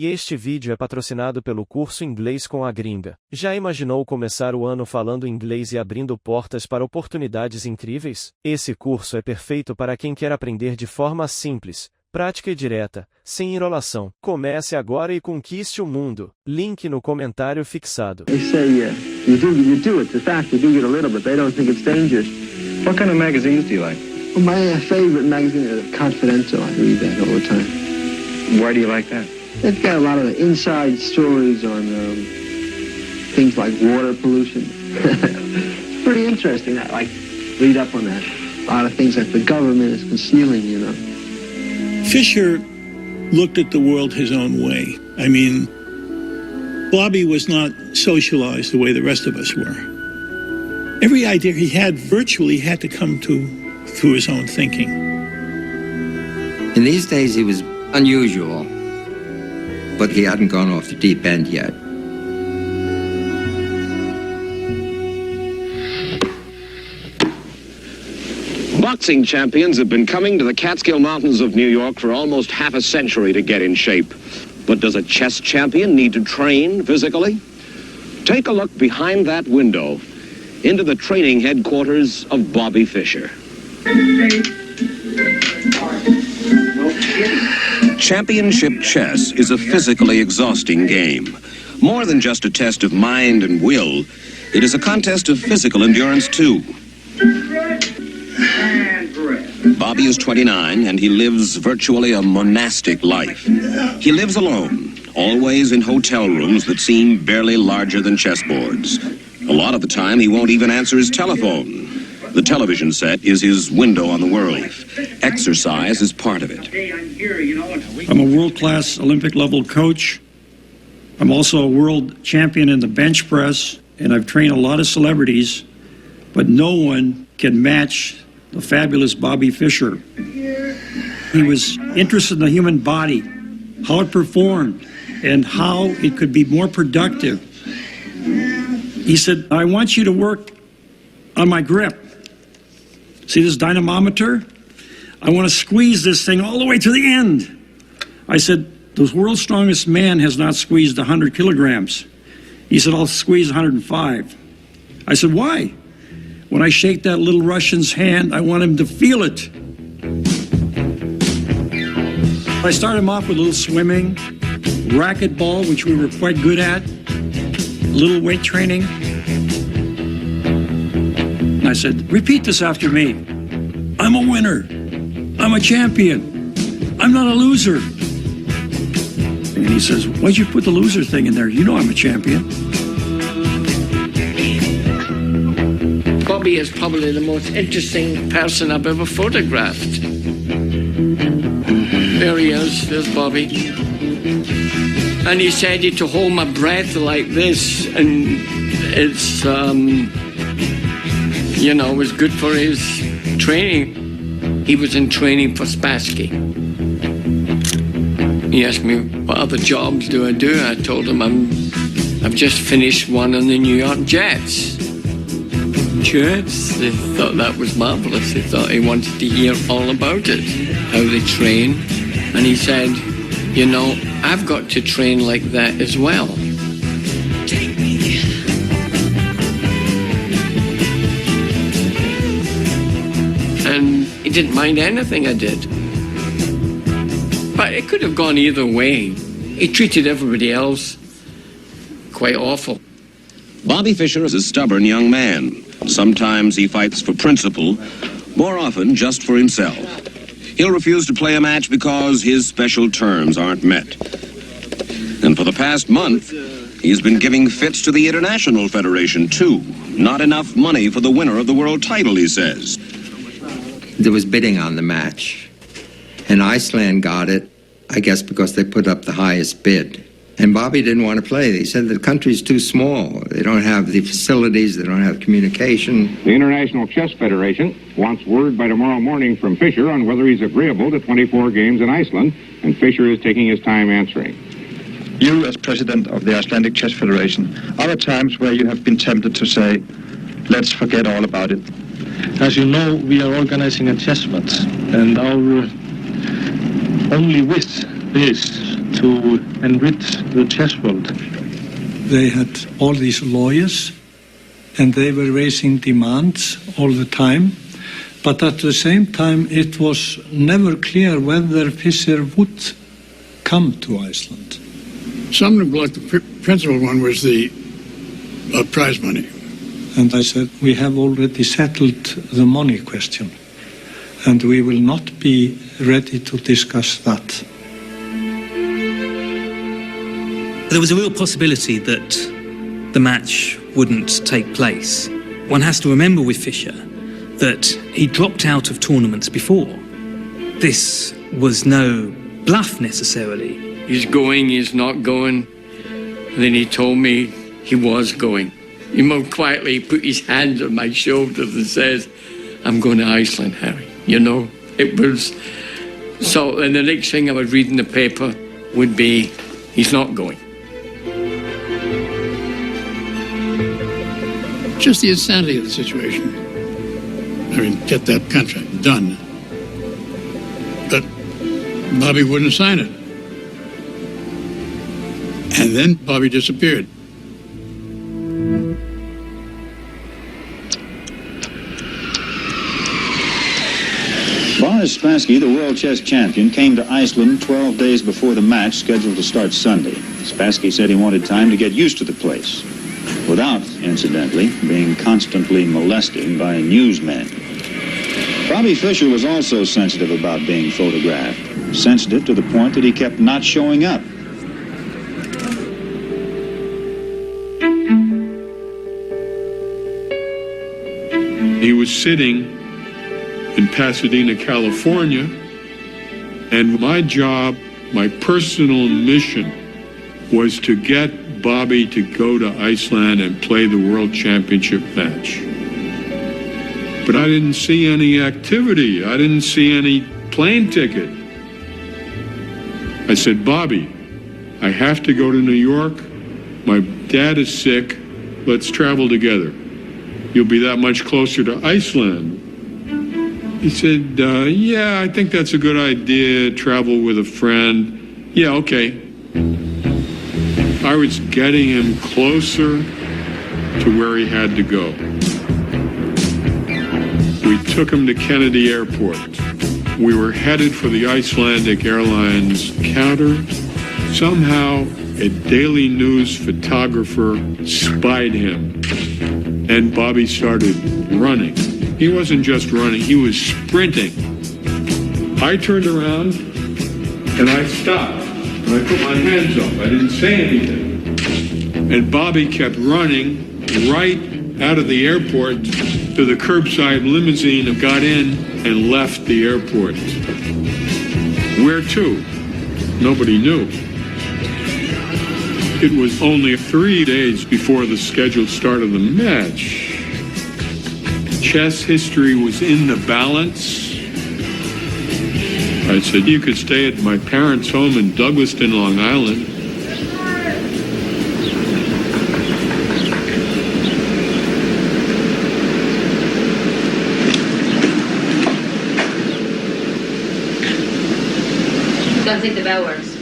E este vídeo é patrocinado pelo curso Inglês com a Gringa. Já imaginou começar o ano falando inglês e abrindo portas para oportunidades incríveis? Esse curso é perfeito para quem quer aprender de forma simples, prática e direta, sem enrolação. Comece agora e conquiste o mundo. Link no comentário fixado. They say you do it. The fact you do get a little, but they don't think it's dangerous. What kind of magazines do you like? Well, my favorite magazine is Confidential. I read that all the time. Why do you like that? It's got a lot of inside stories on things like water pollution. It's pretty interesting. I like read up on that. A lot of things that the government is concealing, you know. Fischer looked at the world his own way. I mean, Bobby was not socialized the way the rest of us were. Every idea he had virtually had to come through his own thinking. In these days, he was unusual, but he hadn't gone off the deep end yet. Boxing champions have been coming to the Catskill Mountains of New York for almost half a century to get in shape. But does a chess champion need to train physically? Take a look behind that window into the training headquarters of Bobby Fischer. Championship chess is a physically exhausting game. More than just a test of mind and will, it is a contest of physical endurance too. Bobby is 29 and he lives virtually a monastic life. He lives alone, always in hotel rooms that seem barely larger than chessboards. A lot of the time he won't even answer his telephone. The television set is his window on the world. Exercise is part of it. I'm a world-class Olympic-level coach. I'm also a world champion in the bench press, and I've trained a lot of celebrities, but no one can match the fabulous Bobby Fischer. He was interested in the human body, how it performed, and how it could be more productive. He said, I want you to work on my grip. See this dynamometer? I want to squeeze this thing all the way to the end. I said, the world's strongest man has not squeezed 100 kilograms. He said, I'll squeeze 105. I said, why? When I shake that little Russian's hand, I want him to feel it. I started him off with a little swimming, racquetball, which we were quite good at, a little weight training. And I said, repeat this after me. I'm a winner. I'm a champion. I'm not a loser. And he says, why'd you put the loser thing in there? You know I'm a champion. Bobby is probably the most interesting person I've ever photographed. There he is, there's Bobby. And he said he to hold my breath like this, and it's, you know, it was good for his training. He was in training for Spassky. He asked me, what other jobs do? I told him I've just finished one on the New York Jets. Jets? They thought that was marvelous. They thought he wanted to hear all about it, how they train. And he said, you know, I've got to train like that as well. And he didn't mind anything I did. But it could have gone either way. He treated everybody else quite awful. Bobby Fischer is a stubborn young man. Sometimes he fights for principle, more often just for himself. He'll refuse to play a match because his special terms aren't met. And for the past month, he's been giving fits to the International Federation, too. Not enough money for the winner of the world title, he says. There was bidding on the match, and Iceland got it, I guess because they put up the highest bid. And Bobby didn't want to play. He said the country's too small. They don't have the facilities, they don't have communication. The International Chess Federation wants word by tomorrow morning from Fischer on whether he's agreeable to 24 games in Iceland, and Fischer is taking his time answering. You, as president of the Icelandic Chess Federation, are there times where you have been tempted to say, let's forget all about it? As you know, we are organizing a chess match, and our only wish is to enrich the chess world. They had all these lawyers, and they were raising demands all the time. But at the same time, it was never clear whether Fischer would come to Iceland. Some like the principal one was the prize money. And I said, we have already settled the money question, and we will not be ready to discuss that. There was a real possibility that the match wouldn't take place. One has to remember with Fischer that he dropped out of tournaments before. This was no bluff necessarily. He's going, he's not going. And then he told me he was going. He more quietly put his hands on my shoulders and says, I'm going to Iceland, Harry. You know, it was... So, and the next thing I would read in the paper would be, he's not going. Just the insanity of the situation. I mean, get that contract done. But Bobby wouldn't sign it. And then Bobby disappeared. Boris Spassky, the world chess champion, came to Iceland 12 days before the match scheduled to start Sunday. Spassky said he wanted time to get used to the place, without, incidentally, being constantly molested by newsmen. Bobby Fischer was also sensitive about being photographed, sensitive to the point that he kept not showing up. He was sitting in Pasadena, California, and my job, my personal mission, was to get Bobby to go to Iceland and play the World Championship match. But I didn't see any activity. I didn't see any plane ticket. I said, Bobby, I have to go to New York. My dad is sick. Let's travel together. You'll be that much closer to Iceland. He said, yeah, I think that's a good idea. Travel with a friend. Yeah, okay. I was getting him closer to where he had to go. We took him to Kennedy Airport. We were headed for the Icelandic Airlines counter. Somehow, a Daily News photographer spied him, and Bobby started running. He wasn't just running, he was sprinting. I turned around, and I stopped. And I put my hands up. I didn't say anything. And Bobby kept running right out of the airport to the curbside limousine and got in and left the airport. Where to? Nobody knew. It was only 3 days before the scheduled start of the match. Chess history was in the balance. I said, you could stay at my parents' home in Douglaston, Long Island. Don't think the bell works.